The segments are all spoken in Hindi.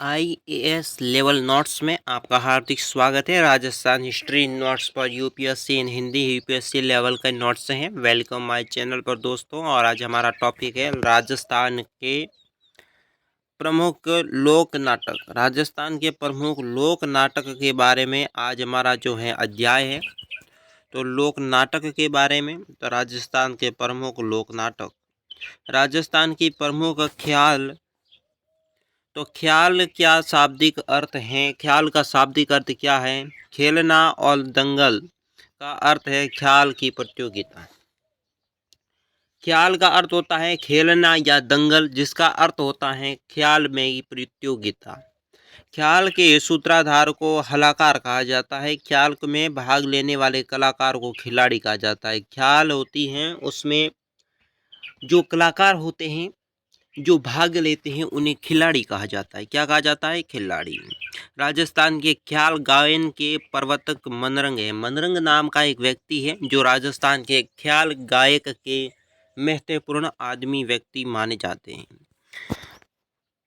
आईएएस लेवल नोट्स में आपका हार्दिक स्वागत है। राजस्थान हिस्ट्री नोट्स पर यूपीएससी इन हिंदी यूपीएससी लेवल के नोट्स हैं। वेलकम माय चैनल पर दोस्तों। और आज हमारा टॉपिक है राजस्थान के प्रमुख लोक नाटक। राजस्थान के प्रमुख लोक नाटक के बारे में आज हमारा जो है अध्याय है। तो लोक नाटक के बारे में, तो राजस्थान के प्रमुख लोक नाटक, राजस्थान की प्रमुख ख्याल। तो ख्याल क्या शाब्दिक अर्थ है? ख्याल का शाब्दिक अर्थ क्या है? खेलना। और दंगल का अर्थ है ख्याल की प्रतियोगिता। ख्याल का अर्थ होता है खेलना या दंगल, जिसका अर्थ होता है ख्याल में ही प्रतियोगिता। ख्याल के सूत्रधार को कलाकार कहा जाता है। ख्याल में भाग लेने वाले कलाकार को खिलाड़ी कहा जाता है। ख्याल होती हैं, उसमें जो कलाकार होते हैं जो भाग लेते हैं उन्हें खिलाड़ी कहा जाता है। क्या कहा जाता है? खिलाड़ी। राजस्थान के ख्याल गायन के प्रवर्तक मनरंग है। मनरंग नाम का एक व्यक्ति है जो राजस्थान के ख्याल गायक के महत्वपूर्ण आदमी व्यक्ति माने जाते हैं।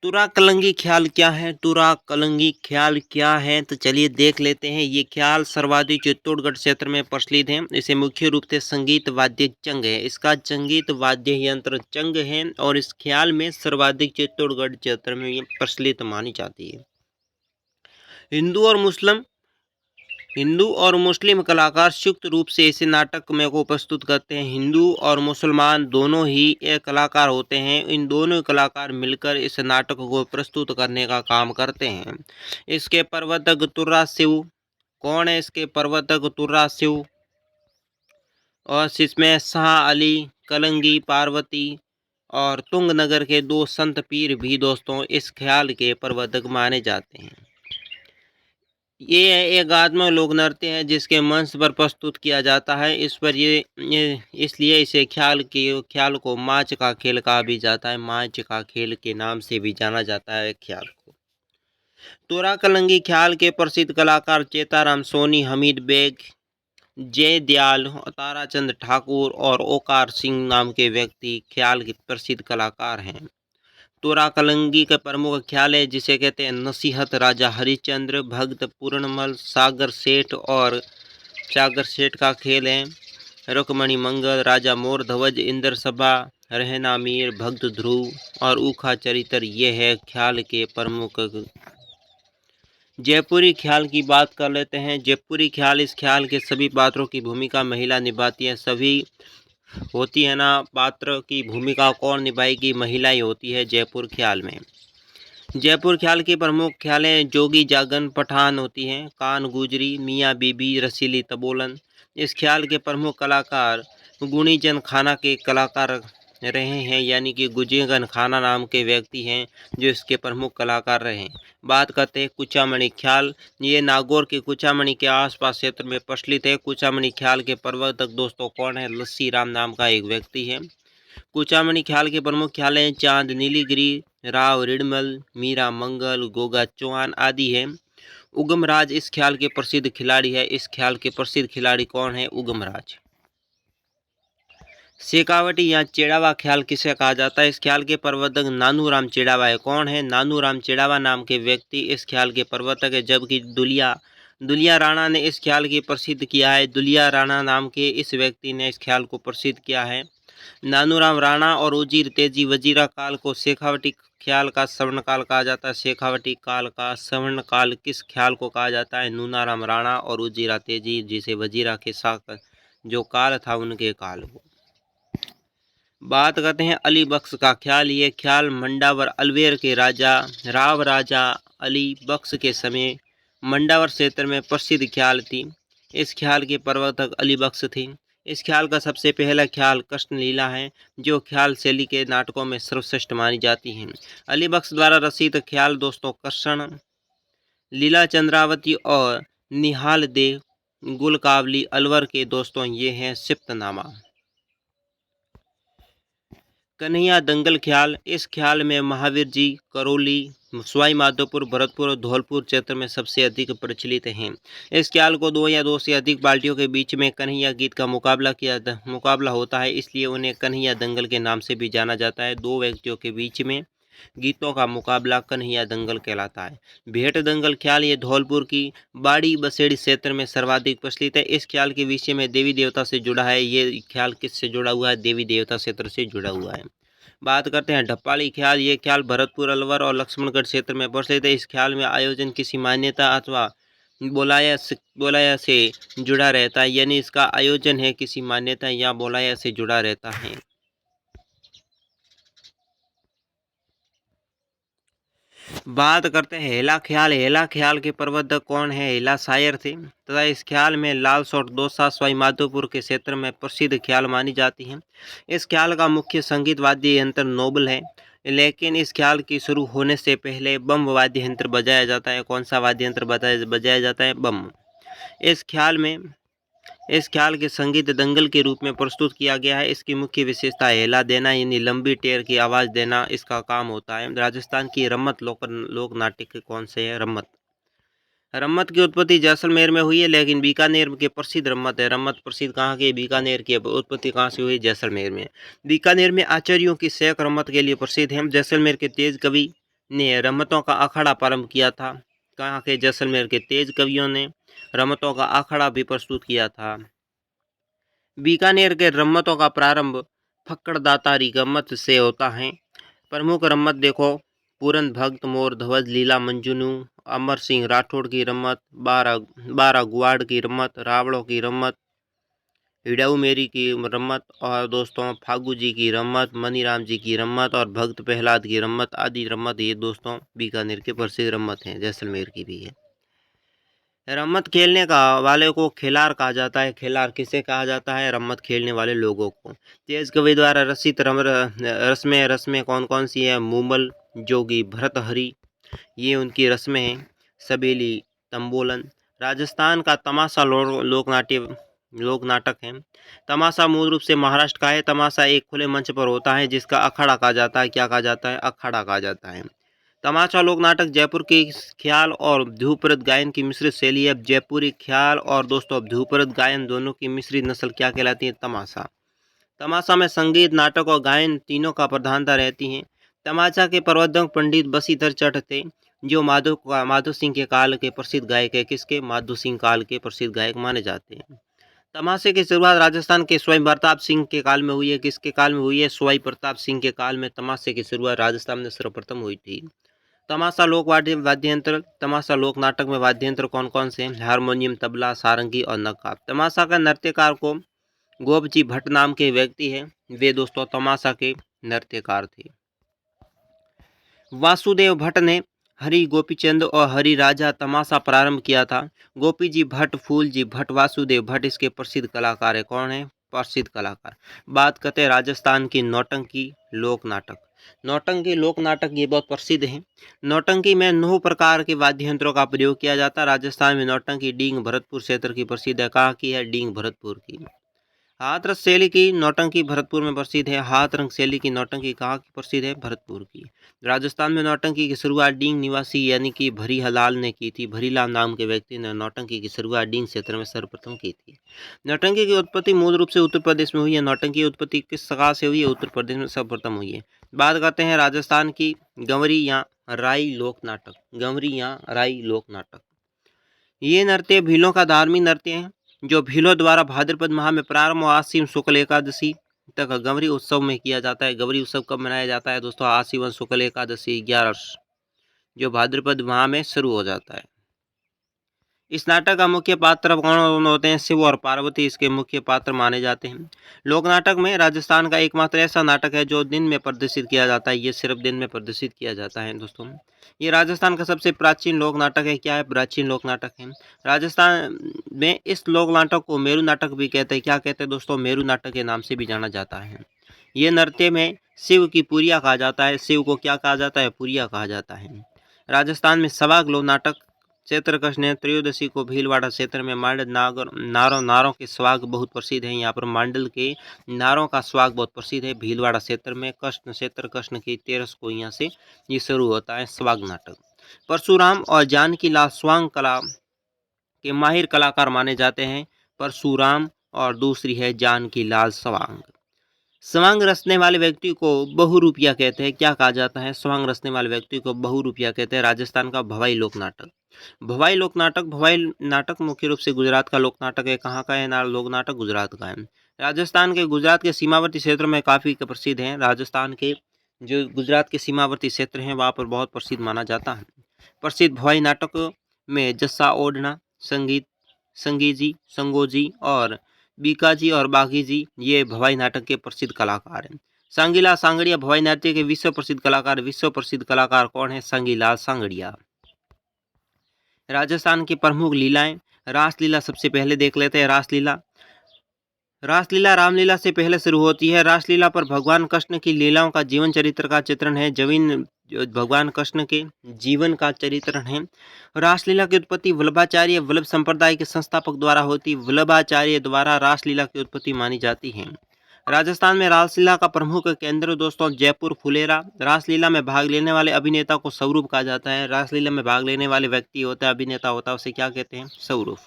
तुरा कलंगी ख्याल क्या है? तुरा कलंगी ख्याल क्या है? तो चलिए देख लेते हैं। ये ख्याल सर्वाधिक चित्तौड़गढ़ क्षेत्र में प्रचलित है। इसे मुख्य रूप से संगीत वाद्य चंग है। इसका संगीत वाद्य यंत्र चंग है और इस ख्याल में सर्वाधिक चित्तौड़गढ़ क्षेत्र में ये प्रचलित मानी जाती है। हिंदू और मुस्लिम कलाकार संयुक्त रूप से इस नाटक में को प्रस्तुत करते हैं। हिंदू और मुसलमान दोनों ही ये कलाकार होते हैं। इन दोनों कलाकार मिलकर इस नाटक को प्रस्तुत करने का काम करते हैं। इसके प्रवर्तक तुर्रा सिंह। कौन है इसके प्रवर्तक? तुर्रा सिंह। और इसमें शाह अली, कलंगी, पार्वती और तुंगनगर के दो संत पीर भी दोस्तों इस ख्याल के प्रवर्तक माने जाते हैं। ये एक आत्म लोक नृत्य है जिसके मंच पर प्रस्तुत किया जाता है। इस पर ये इसलिए इसे ख्याल को माच का खेल कहा भी जाता है। माच का खेल के नाम से भी जाना जाता है ख्याल को। तोरा कलंगी ख्याल के प्रसिद्ध कलाकार चेताराम सोनी, हमीद बेग, जय दयाल, ताराचंद ठाकुर और ओकार सिंह नाम के व्यक्ति ख्याल के प्रसिद्ध कलाकार हैं। तोरा कलंगी का प्रमुख ख्याल है जिसे कहते हैं नसीहत, राजा हरिश्चंद्र, भक्त पूर्णमल, सागर सेठ का खेल है। रुक्मणी मंगल, राजा मोर ध्वज, इंद्र सभा, रहना मीर, भक्त ध्रुव और ऊखा चरित्र ये है ख्याल के प्रमुख। जयपुरी ख्याल की बात कर लेते हैं। जयपुरी ख्याल, इस ख्याल के सभी पात्रों की भूमिका महिला निभाती है। सभी होती है ना, पात्र की भूमिका कौन निभाएगी? महिला ही होती है जयपुर ख्याल में। जयपुर ख्याल की प्रमुख ख्यालें जोगी जागन, पठान होती हैं, कान गुजरी, मियाँ बीबी, रसीली तबोलन। इस ख्याल के प्रमुख कलाकार गुणीजन खाना के कलाकार रहे हैं, यानी कि गुजीगन खाना नाम के व्यक्ति हैं जो इसके प्रमुख कलाकार रहे हैं। बात करते हैं कुचामणि ख्याल। ये नागौर के कुचामणि के आसपास क्षेत्र में प्रचलित है। कुचामणि ख्याल के प्रवर्तक दोस्तों कौन है? लस्सी राम नाम का एक व्यक्ति है। कुचामणि ख्याल के प्रमुख ख्याल हैं चांद नीलगिरी, राव रिडमल, मीरा मंगल, गोगा चौहान आदि हैं। उगमराज इस ख्याल के प्रसिद्ध खिलाड़ी है। इस ख्याल के प्रसिद्ध खिलाड़ी कौन है? उगमराज। शेखावटी या चेड़ावा ख्याल किसे कहा जाता है? इस ख्याल के प्रवर्तक नानूराम चेड़ावा है। कौन है? नानूराम चेड़ावा नाम के व्यक्ति इस ख्याल के प्रवर्तक है। जबकि दुलिया राणा ने इस ख्याल की प्रसिद्ध किया है। दुलिया राणा नाम के इस व्यक्ति ने इस ख्याल को प्रसिद्ध किया है। नानूराम राणा और उजीर तेजी वजीरा काल को शेखावटी ख्याल का स्वर्णकाल कहा जाता है। शेखावटी काल का स्वर्णकाल किस ख्याल को कहा जाता है? नूनाराम राणा और उजीरा तेजी, जिसे वजीरा के साथ जो काल था उनके काल को। बात करते हैं अली बख्श का ख्याल। ये ख्याल मंडावर अलवेर के राजा अली बख्श के समय मंडावर क्षेत्र में प्रसिद्ध ख्याल थी। इस ख्याल के प्रवर्तक अली बख्श थे। इस ख्याल का सबसे पहला ख्याल कृष्ण लीला है, जो ख्याल शैली के नाटकों में सर्वश्रेष्ठ मानी जाती है। अली बख्श द्वारा रचित ख्याल दोस्तों कृष्ण लीला, चंद्रावती और निहाल दे गुलकावली अलवर के दोस्तों ये हैं सिप्तनामा। कन्हैया दंगल ख्याल। इस ख्याल में महावीर जी, करौली, सवाई माधोपुर, भरतपुर और धौलपुर क्षेत्र में सबसे अधिक प्रचलित हैं। इस ख्याल को दो या दो से अधिक पार्टियों के बीच में कन्हैया गीत का मुकाबला होता है, इसलिए उन्हें कन्हैया दंगल के नाम से भी जाना जाता है। दो व्यक्तियों के बीच में गीतों का मुकाबला कन्हैया दंगल कहलाता है। भेंट दंगल ख्याल ये धौलपुर की बाड़ी बसेड़ी क्षेत्र में सर्वाधिक प्रचलित है। इस ख्याल के विषय में देवी देवता से जुड़ा है। ये ख्याल किससे जुड़ा हुआ है? देवी देवता क्षेत्र से जुड़ा हुआ है। बात करते हैं ढप्पाली ख्याल। ये ख्याल भरतपुर, अलवर और लक्ष्मणगढ़ क्षेत्र में प्रचलित है। इस ख्याल में आयोजन किसी मान्यता अथवा बोलाया से जुड़ा रहता है, यानी इसका आयोजन है किसी मान्यता या बोलाया से जुड़ा रहता है। बात करते हैं हेला ख्याल। हेला ख्याल के प्रवर्तक कौन है? हेला शायर थे तथा इस ख्याल में लाल सौट दोसा सवाई माधोपुर के क्षेत्र में प्रसिद्ध ख्याल मानी जाती है। इस ख्याल का मुख्य संगीत वाद्य यंत्र नोबल है, लेकिन इस ख्याल की शुरू होने से पहले बम वाद्य यंत्र बजाया जाता है। कौन सा वाद्य यंत्र बजाया जाता है? बम। इस ख्याल के संगीत दंगल के रूप में प्रस्तुत किया गया है। इसकी मुख्य विशेषता हेला देना यानी लंबी टेर की आवाज़ देना इसका काम होता है। राजस्थान की रम्मत लोक नाट्य कौन से है? रम्मत। रम्मत की उत्पत्ति जैसलमेर में हुई है, लेकिन बीकानेर के प्रसिद्ध रम्मत है। रम्मत प्रसिद्ध कहाँ की? बीकानेर की। उत्पत्ति कहाँ से हुई? जैसलमेर में। बीकानेर में आचार्यों की सैक रम्मत के लिए प्रसिद्ध है। जैसलमेर के तेज कवि ने रम्मतों का अखाड़ा प्रारंभ किया था। कहाँ के? जैसलमेर के तेज कवियों ने रम्मतों का अखाड़ा भी प्रस्तुत किया था। बीकानेर के रम्मतों का प्रारंभ फक्कड़ दातारी रम्मत से होता है। प्रमुख रम्मत देखो, पूरन भक्त, मोर ध्वज, लीला मंजुनू, अमर सिंह राठौड़ की रम्मत, बारह गुआड़ की रम्मत, रावड़ों की रम्मत, हिडाऊ मेरी की रम्मत और दोस्तों फागू जी की रम्मत, मनीराम जी की रम्मत और भक्त प्रहलाद की रम्मत आदि रम्मत ये दोस्तों बीकानेर के प्रसिद्ध रम्मत हैं। जैसलमेर की भी है। रम्मत खेलने का वाले को खिलार कहा जाता है। खिलार किसे कहा जाता है? रम्मत खेलने वाले लोगों को। तेज कवि द्वारा रचित रस्में कौन कौन सी है? मूमल, जोगी, भरतहरि, ये उनकी रस्में हैं। सबेली, तंबोलन। राजस्थान का तमाशा लोक नाटक है। तमाशा मूल रूप से महाराष्ट्र का है। तमाशा एक खुले मंच पर होता है जिसका अखाड़ा कहा जाता है। क्या कहा जाता है? अखाड़ा कहा जाता है। तमाशा लोक नाटक जयपुर की ख्याल और ध्रुपद गायन की मिश्रित शैली है। जयपुरी ख्याल और दोस्तों ध्रुपद गायन दोनों की मिश्रित नस्ल क्या कहलाती है? तमाशा। तमाशा में संगीत, नाटक और गायन तीनों का प्रधानता रहती है। तमाशा के प्रवर्तक पंडित बसीधर चट्ट थे, जो माधो सिंह के काल के प्रसिद्ध गायक है। किसके? माधो सिंह काल के प्रसिद्ध गायक माने जाते हैं। तमाशे की शुरुआत राजस्थान के स्वयं प्रताप सिंह के काल में हुई है। किसके काल में हुई है? स्वयं प्रताप सिंह के काल में तमाशे की शुरुआत राजस्थान में सर्वप्रथम हुई थी। तमाशा लोक वाद्य यंत्र। तमाशा लोक नाटक में वाद्य यंत्र कौन कौन से हैं? हारमोनियम, तबला, सारंगी और नगाड़ा। तमाशा का नृत्यकार को गोपजी भट्ट नाम के व्यक्ति हैं। वे दोस्तों तमाशा के नृत्यकार थे। वासुदेव भट्ट ने हरि गोपीचंद और हरि राजा तमाशा प्रारंभ किया था। गोपी जी भट्ट, फूल जी भट्ट, वासुदेव भट्ट इसके प्रसिद्ध कलाकार है। कौन है? प्रसिद्ध कलाकार। बात करते हैं राजस्थान की नौटंकी लोक नाटक। नौटंकी लोक नाटक ये बहुत प्रसिद्ध है। नौटंकी में 9 प्रकार के वाद्य यंत्रों का प्रयोग किया जाता है। राजस्थान में नौटंकी डींग भरतपुर क्षेत्र की प्रसिद्ध है। कहाँ की है? डींग भरतपुर की। हाथ रस शैली की नौटंकी भरतपुर में प्रसिद्ध है। हाथ रंग शैली की नौटंकी कहाँ की प्रसिद्ध है? भरतपुर की। राजस्थान में नौटंकी की शुरुआत डींग निवासी यानी कि भरी हलाल ने की थी। भरीलाल नाम के व्यक्ति ने नौटंकी की शुरुआत डींग क्षेत्र में सर्वप्रथम की थी। नौटंकी की उत्पत्ति मूल रूप से उत्तर प्रदेश में हुई है। नौटंकी की उत्पत्ति किस जगह से हुई है? उत्तर प्रदेश में सर्वप्रथम हुई है। बात करते हैं राजस्थान की गंवरी या राई लोक नाटक। गंवरी या राई लोक नाटक, ये नृत्य भीलों का धार्मिक नृत्य है, जो भीलों द्वारा भाद्रपद माह में प्रारंभ और आश्विन शुक्ल एकादशी तक गंवरी उत्सव में किया जाता है। गंवरी उत्सव कब मनाया जाता है दोस्तों? आश्विन शुक्ल एकादशी 11, जो भाद्रपद माह में शुरू हो जाता है। इस नाटक का मुख्य पात्र कौन होते हैं? शिव और पार्वती इसके मुख्य पात्र माने जाते हैं। लोक नाटक में राजस्थान का एकमात्र ऐसा नाटक है जो दिन में प्रदर्शित किया जाता है। ये सिर्फ दिन में प्रदर्शित किया जाता है दोस्तों। ये राजस्थान का सबसे प्राचीन लोक नाटक है। क्या है? प्राचीन लोक नाटक है। राजस्थान में इस लोक नाटक को मेरू नाटक भी कहते हैं। क्या कहते हैं दोस्तों? मेरू नाटक के नाम से भी जाना जाता है। ये नृत्य में शिव की पुरिया कहा जाता है। शिव को क्या कहा जाता है? पुरिया कहा जाता है। राजस्थान में सवाग लोक नाटक क्षेत्रकश ने त्रयोदशी को भीलवाड़ा क्षेत्र में मांडल नारों के स्वाग बहुत प्रसिद्ध है। यहाँ पर मांडल के नारों का स्वाग बहुत प्रसिद्ध है। भीलवाड़ा क्षेत्र में कृष्ण क्षेत्र कृष्ण की 13 को यहाँ से ये शुरू होता है स्वाग नाटक। परशुराम और जानकी लाल स्वांग कला के माहिर कलाकार माने जाते हैं। परशुराम और दूसरी है जानकी लाल स्वांग। स्वांग रचने वाले व्यक्ति को बहुरूपिया कहते हैं। क्या कहा जाता है? स्वांग रचने वाले व्यक्ति को बहुरूपिया कहते हैं। राजस्थान का भवाई लोक नाटक। भवाई नाटक मुख्य रूप से गुजरात का लोक नाटक है। कहाँ का है? लोक नाटक गुजरात का है। राजस्थान के गुजरात के सीमावर्ती क्षेत्रों में काफ़ी प्रसिद्ध हैं। राजस्थान के जो गुजरात के सीमावर्ती क्षेत्र हैं वहाँ पर बहुत प्रसिद्ध माना जाता है। प्रसिद्ध भवाई नाटक में जस्सा ओढ़ना, संगीजी, संगोजी और बीकाजी और बाघीजी ये भवाई नाटक के प्रसिद्ध कलाकार हैं। सांगीलाल सांगड़िया भवाई नाट्य के विश्व प्रसिद्ध कलाकार। विश्व प्रसिद्ध कलाकार कौन है? सांगीलाल सांगड़िया। राजस्थान की प्रमुख लीलाएं। रासलीला सबसे पहले देख लेते हैं। रासलीला रामलीला से पहले शुरू होती है। रासलीला पर भगवान कृष्ण की लीलाओं का जीवन चरित्र का चित्रण है। भगवान कृष्ण के जीवन का चरित्रण है। रासलीला की उत्पत्ति वल्लभाचार्य वल्लभ संप्रदाय के संस्थापक द्वारा होती। वल्लभाचार्य द्वारा रासलीला की उत्पत्ति मानी जाती है। राजस्थान में रासलीला का प्रमुख केंद्र दोस्तों जयपुर फुलेरा। रासलीला में भाग लेने वाले अभिनेता को स्वरूप कहा जाता है। रासलीला में भाग लेने वाले व्यक्ति होता है, अभिनेता होता है, उसे क्या कहते हैं? स्वरूप।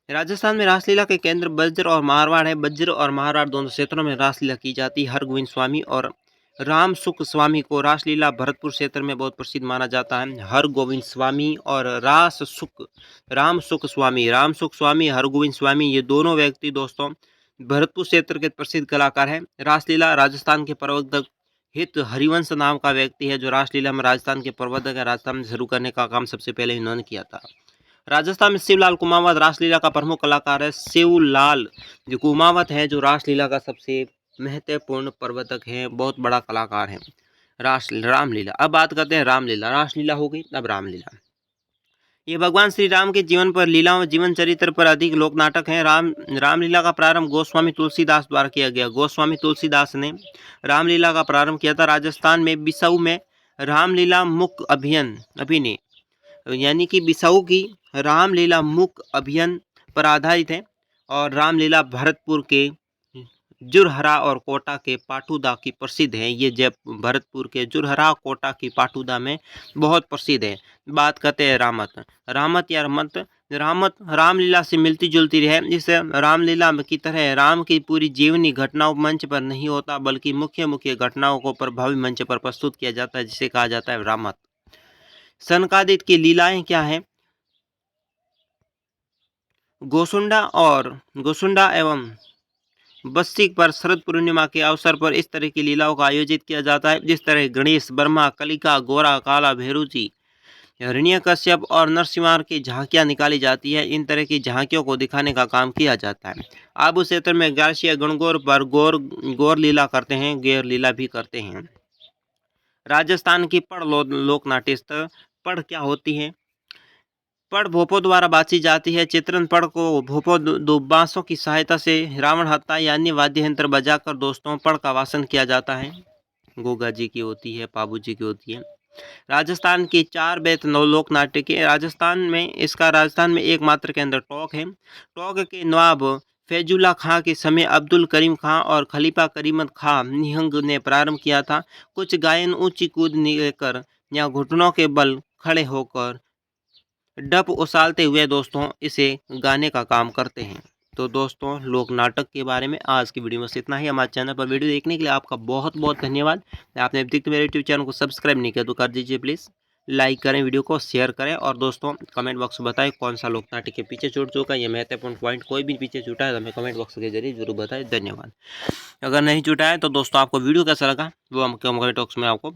राजस्थान में रासलीला के केंद्र बज्र और मारवाड़ है। बज्र और मारवाड़ दोनों क्षेत्रों में रासलीला की जाती है। हरगोविंद स्वामी और राम सुख स्वामी को रासलीला भरतपुर क्षेत्र में बहुत प्रसिद्ध माना जाता है। हरगोविंद स्वामी और राम सुख स्वामी हरगोविंद स्वामी ये दोनों व्यक्ति दोस्तों भरतपुर क्षेत्र के प्रसिद्ध कलाकार हैं। रासलीला राजस्थान के प्रवर्तक हित हरिवंश नाम का व्यक्ति है जो रासलीला में राजस्थान के प्रवर्तक है। राजस्थान में शुरू करने का काम सबसे पहले इन्होंने किया था। राजस्थान में शिवलाल कुमावत रासलीला का प्रमुख कलाकार है। शिवलाल जो कुमावत है जो रासलीला का सबसे महत्वपूर्ण प्रवर्तक है, बहुत बड़ा कलाकार है। रामलीला। अब बात करते हैं रामलीला। रासलीला हो गई, अब रामलीला। ये भगवान श्री राम के जीवन पर लीलाओं जीवन चरित्र पर अधिक लोक नाटक है। रामलीला का प्रारंभ गोस्वामी तुलसीदास द्वारा किया गया। गोस्वामी तुलसीदास ने रामलीला का प्रारंभ किया था। राजस्थान में बिसाऊ में रामलीला मुख्य अभिनय यानी कि बिसाऊ की रामलीला मुख्य अभियान पर आधारित है और रामलीला भरतपुर के जुरहरा और कोटा के पाटुदा की प्रसिद्ध है। ये जब भरतपुर के जुरहरा कोटा की पाटुदा में बहुत प्रसिद्ध है। बात करते हैं रामत रामलीला से मिलती जुलती है। इस रामलीला की तरह राम की पूरी जीवनी घटनाओं मंच पर नहीं होता बल्कि मुख्य घटनाओं को प्रभावी मंच पर प्रस्तुत किया जाता है जिसे कहा जाता है रामत। सनकादिक की लीलाएं क्या है? गोसुंडा एवं बस्सिक पर शरद पूर्णिमा के अवसर पर इस तरह की लीलाओं का आयोजित किया जाता है। जिस तरह गणेश ब्रह्मा कलिका गोरा काला भेरुजी हिरण्यकश्यप और नरसिंहार की झांकियां निकाली जाती है। इन तरह की झांकियों को दिखाने का काम किया जाता है। आबू क्षेत्र में गारसिया गणगौर पर गौर लीला करते हैं, गैर लीला भी करते हैं। राजस्थान की पढ़ लोक नाट्य पढ़ क्या होती है? पढ़ भोपो द्वारा बाँची जाती है। चित्रण पढ़ को भोपो दो बांसों की सहायता से रावण हत्ता या अन्य वाद्य यंत्र बजाकर दोस्तों पढ़ का वासन किया जाता है। गोगा जी की होती है, पाबू जी की होती है। राजस्थान की 4 बेत लोक नाट्य के राजस्थान में एकमात्र केंद्र टोंक है। टोंक के नवाब फैजुल्ला खां के समय अब्दुल करीम खां और खलीफा करीमत खां निहंग ने प्रारंभ किया था। कुछ गायन ऊंची कूद लेकर या घुटनों के बल खड़े होकर डप उछालते हुए दोस्तों इसे गाने का काम करते हैं। तो दोस्तों लोक नाटक के बारे में आज की वीडियो में इतना ही। हमारे चैनल पर वीडियो देखने के लिए आपका बहुत बहुत धन्यवाद। आपने अभी तक मेरे यूट्यूब चैनल को सब्सक्राइब नहीं किया तो कर दीजिए प्लीज़। लाइक करें वीडियो को, शेयर करें और दोस्तों कमेंट बॉक्स में बताएं कौन सा लोक नाटक के पीछे छूट चुका है। ये महत्वपूर्ण पॉइंट कोई भी पीछे छूटा है तो हमें कमेंट बॉक्स के जरिए जरूर बताएं। धन्यवाद। अगर नहीं छूटा है तो दोस्तों आपको वीडियो कैसा लगा वो हम कमेंट बॉक्स में आपको